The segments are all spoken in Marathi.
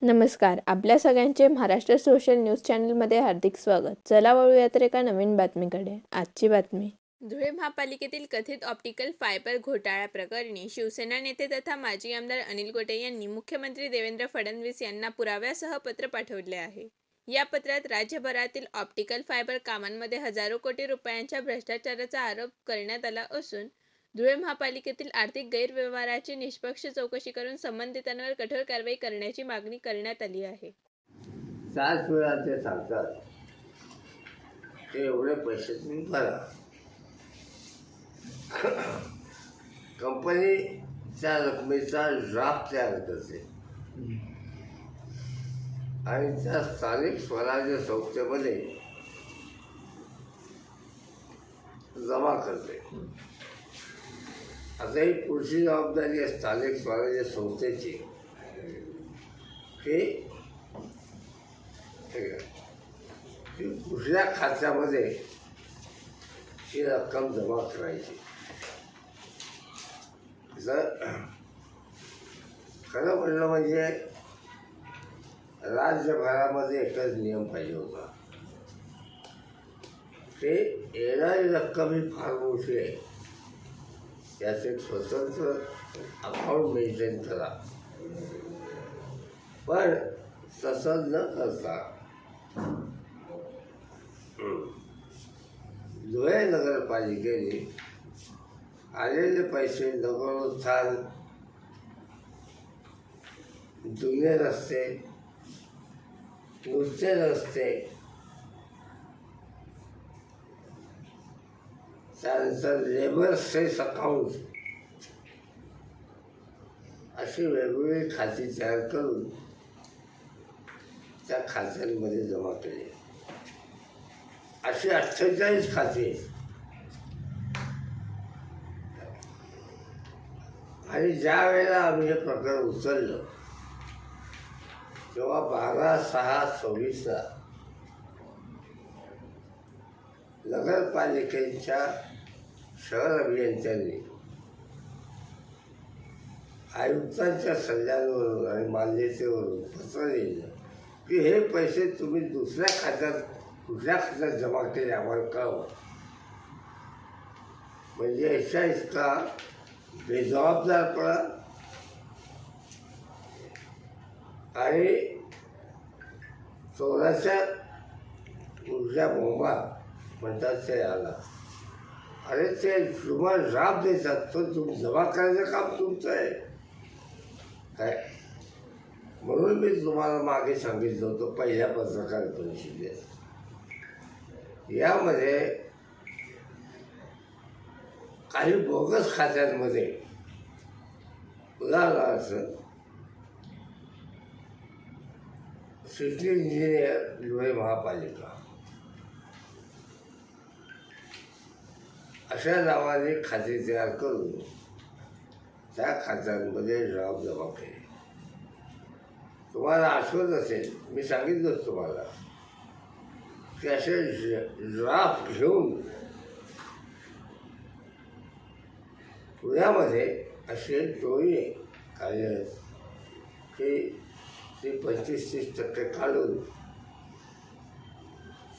नमस्कार. आपल्या सगळ्यांचे महाराष्ट्र सोशल न्यूज चॅनलमध्ये हार्दिक स्वागत. चला वळूया तर एका नवीन बातमीकडे. आजची बातमी. धुळे महापालिकेतील कथित ऑप्टिकल फायबर घोटाळा प्रकरणी शिवसेना नेते तथा माजी आमदार अनिल गोटे यांनी मुख्यमंत्री देवेंद्र फडणवीस यांना पुराव्यासह पत्र पाठवले आहे. या पत्रात राज्यभरातील ऑप्टिकल फायबर कामांमध्ये हजारो कोटी रुपयांच्या भ्रष्टाचाराचा आरोप करण्यात आला असून धुळे महापालिकेतील आर्थिक गैरव्यवहाराची निष्पक्ष चौकशी करून संबंधितांवर कठोर कारवाई करण्याची मागणी करण्यात आली आहे. 4 वेळा ते सांगतात ते एवढे पैसे तुम्ही भरा. कंपनीच्या रकमेचा ड्राफ्ट तयार करते आणि त्या स्थानिक स्वराज्य संस्थेमध्ये जमा करते. आता ही पुढची जबाबदारी आहे स्थानिक स्वराज्य संस्थेची की कुठल्या खात्यामध्ये ही रक्कम जमा करायची. जर खरं म्हटलं म्हणजे राज्यभरामध्ये एकच नियम पाहिजे होता. ते येणारी रक्कम ही फार मोठी आहे, याचे स्वतंत्र अकाउंट मेंटेन करा. पण तसं न करता धुळे नगरपालिकेने आलेले पैसे नगरोत्थान, जुने रस्ते, नुसते रस्ते, त्यानंतर लेबर सेस अकाउंट अशी वेगवेगळी खाती तयार करून त्या खात्यांमध्ये जमा केले. अशी 48 खाते आणि ज्या वेळेला आम्ही हे प्रकरण उचललं तेव्हा 12/6/24 नगरपालिकेच्या शहर अभियंत्यांनी आयुक्तांच्या सल्ल्यावरून आणि मान्यतेवरून पत्र लिहिलं की हे पैसे तुम्ही दुसऱ्या खात्यात कुठल्या खात्यात जमा केले आम्हाला कळवा. म्हणजे याच्या इतका बेजबाबदारपणा आणि चोराच्या ऊर्जा बोंबा म्हणतात ते आला. अरे ते तुम्हाला राब देतात, तो तुम्ही जमा करायचं काम तुमचं आहे काय. म्हणून मी तुम्हाला मागे सांगितलं होतं पहिल्या पत्रकार परिषदेत, यामध्ये काही बोगस खात्यांमध्ये उदाहरणार्थ सिटी इंजिनियर धुळे महापालिका अशा नावाने खाते तयार करून त्या खात्यांमध्ये ड्राफ्ट जमा केले. तुम्हाला आठवत असेल, मी सांगितलंच तुम्हाला की असे ड्राफ्ट घेऊन पुण्यामध्ये असे टोळी कार्यरत की ते 25-30% काढून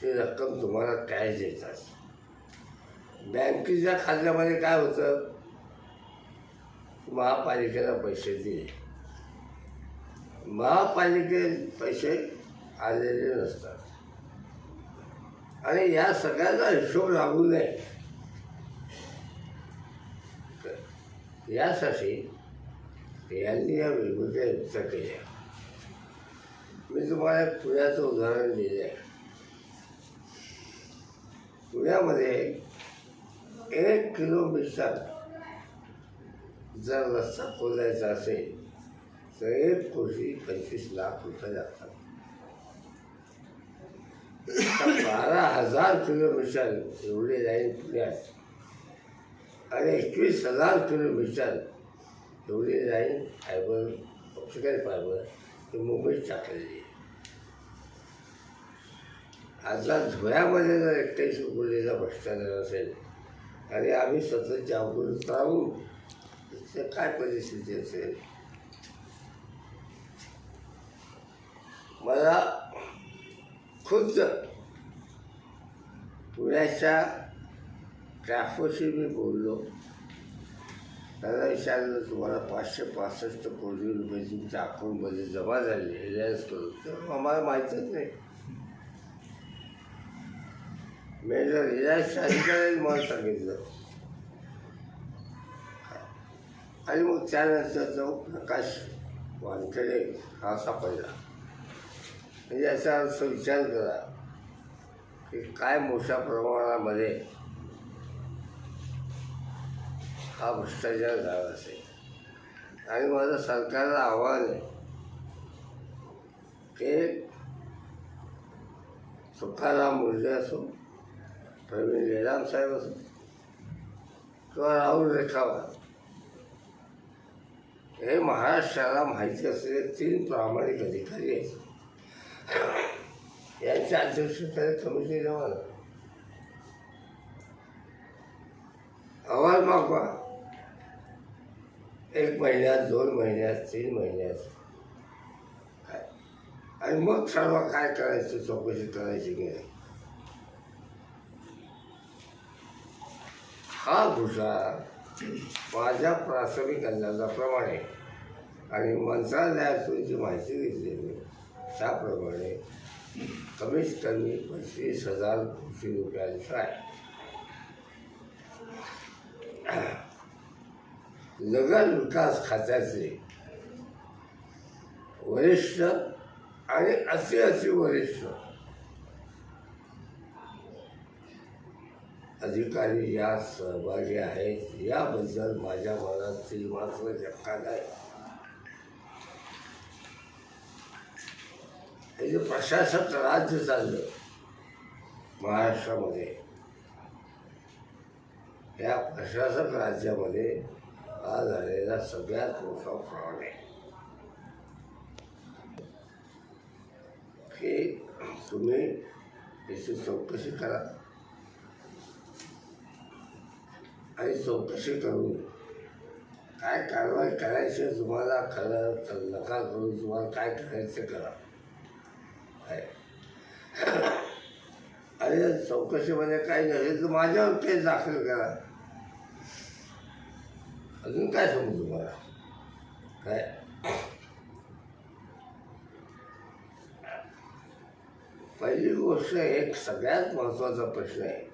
ती रक्कम तुम्हाला कॅश देतात. बँकेच्या खात्यामध्ये काय होतं, महापालिकेला पैसे दिले, महापालिकेत पैसे आलेले नसतात आणि या सगळ्याचा हिशोब लागू नये यासाठी यांनी या वेगवेगळ्या युक्त्या केल्या. मी तुम्हाला पुण्याचं उदाहरण दिलं आहे. पुण्यामध्ये 1 किलोमीटर जर रस्ता खोदायचा असेल तर 1,25 लाख रुपये लागतात. 12,000 किलोमीटर एवढी लाईन पुण्यात आणि 21,000 किलोमीटर एवढी लाईन फायबर, ऑप्टिकल फायबर ही मुंबईत टाकलेली आहे. आता धुळ्यामध्ये जर 41 कोटीचा भ्रष्टाचार असेल आणि आम्ही सतत जागृत राहून तर काय परिस्थिती असेल. मला खुद्द पुण्याच्या ट्रॅफोशी मी बोललो. त्याला विचारलं तुम्हाला 565 कोटी रुपये तुमच्या अकाउंटमध्ये जमा झाले रिलायन्स करून, तर आम्हाला माहीतच नाही. मी जर रिलायन्सच्या अधिकाऱ्यांनी मला सांगितलं. आणि मग त्यानंतर जो प्रकाश वानखेडे हा सापडला. म्हणजे याचा अर्थ विचार करा की काय मोठ्या प्रमाणामध्ये हा भ्रष्टाचार झाला असेल. आणि माझं सरकारला आव्हान आहे की तुकाराम मुंडे असो, प्रवीण लेलाम साहेब असो किंवा राहुल रेखावार, हे महाराष्ट्राला माहिती असलेले 3 प्रामाणिक अधिकारी आहेत. यांच्या अध्यक्षतेखाली कमिटी नेमाला अहवाल मागवा. 1 महिन्यात, 2 महिन्यात, 3 महिन्यात काय, आणि मग ठरवा काय करायचं, चौकशी करायची की नाही. हा घोटाळा माझ्या प्राथमिक अंदाजाप्रमाणे आणि मंत्रालयातून जी माहिती घेतलेली त्याप्रमाणे कमीत कमी 25,000 कोटी रुपयांचा आहे. नगर विकास खात्याचे वरिष्ठ आणि अति वरिष्ठ अधिकारी यात सहभागी आहेत याबद्दल माझ्या मनात मात्र शंका नाही. हे जे प्रशासक राज्य चाललं महाराष्ट्रामध्ये, या प्रशासक राज्यामध्ये हा झालेला सगळ्यात मोठा फ्रॉड आहे की तुम्ही याची चौकशी करा. आणि चौकशी करून काय कारवाई करायची तुम्हाला खरं तर नका करून तुम्हाला काय करायचं करा. आणि चौकशीमध्ये काही नसेल तर माझ्यावर केस दाखल करा. अजून काय सांगू तुम्हाला. काय पहिली गोष्ट, एक सगळ्यात महत्त्वाचा प्रश्न आहे.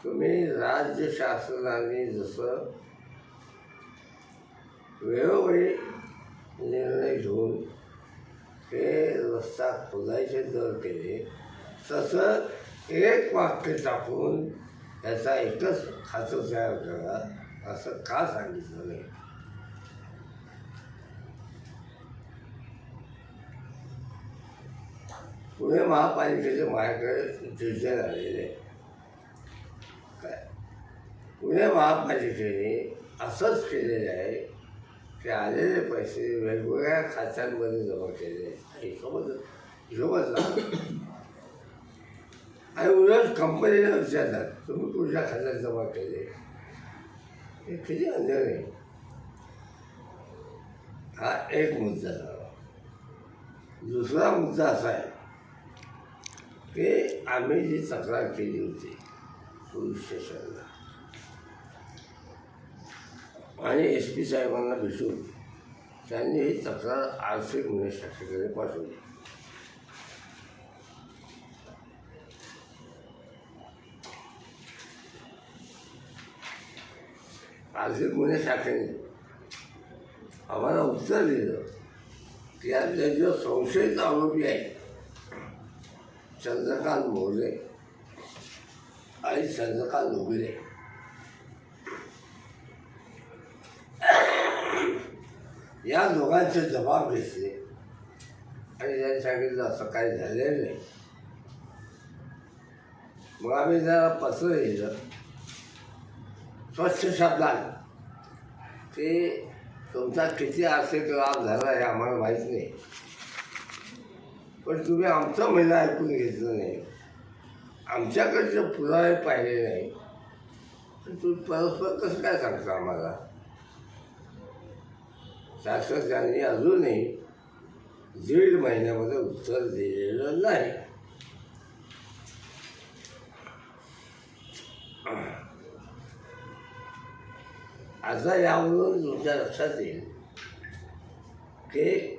तुम्ही राज्य शासनाने जसं वेळोवेळी निर्णय घेऊन हे रस्ता खोदायचे दर केले, तसं एक वाक्य टाकून याचा एकच खातं तयार करा असं का सांगितलं नाही. पुणे महापालिकेचे माझ्याकडे डिटेल आलेले आहे. काय पुणे महापालिकेने असंच केलेलं आहे की आलेले पैसे वेगवेगळ्या खात्यांमध्ये जमा केले. हिशोबच आणि उलट कंपनीला विचारतात तुम्ही कुठल्या खात्यात जमा केले. हे किती अन्याय आहे. हा एक मुद्दा झाला. दुसरा मुद्दा असा आहे की आम्ही जी तक्रार केली होती पोलीस स्टेशनला आणि SP साहेबांना भेटून त्यांनी ही तक्रार आर्थिक गुन्हे शाखेकडे पाठवली. आर्थिक गुन्हे शाखेने आम्हाला उत्तर दिलं की यातले जो संशयित आरोपी आहे चंद्रकांत मोरे आणि चंद्रकांत उगले, या दोघांचे जबाब घेतले आणि त्यांनी सांगितलं असं काही झालेलं नाही. मग आम्ही जरा पत्र लिहिलं स्वच्छ शब्दात की तुमचा किती आर्थिक लाभ झाला हे आम्हाला माहीत नाही, पण तुम्ही आमचं म्हणणं ऐकून घेतलं नाही, आमच्याकडचे पुरावे पाहिले नाही, तर तुम्ही परस्पर कसं काय सांगता आम्हाला. शासक त्यांनी अजूनही दीड महिन्यामध्ये उत्तर दिलेलं नाही. आता यावरून तुमच्या लक्षात येईल की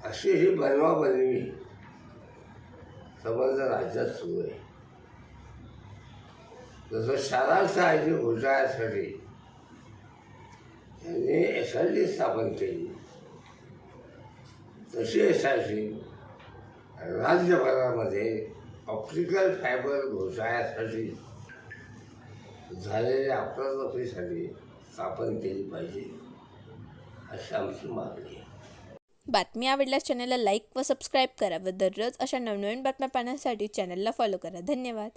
अशी ही बनवाबनवी संबंध राज्यात सुरू आहे. जसं शाळा साहित्य घोटाळ्यासाठी त्यांनी SIT स्थापन केली, तशी SIT राज्यभरामध्ये ऑप्टिकल फायबर घोटाळ्यासाठी झालेल्या अफरातफरीसाठी स्थापन केली पाहिजे, अशी आमची मागणी आहे. बातमी आवडल्यास चॅनलला लाईक व सबस्क्राईब करा व दररोज अशा नवनवीन बातम्या पाहण्यासाठी चॅनलला फॉलो करा. धन्यवाद.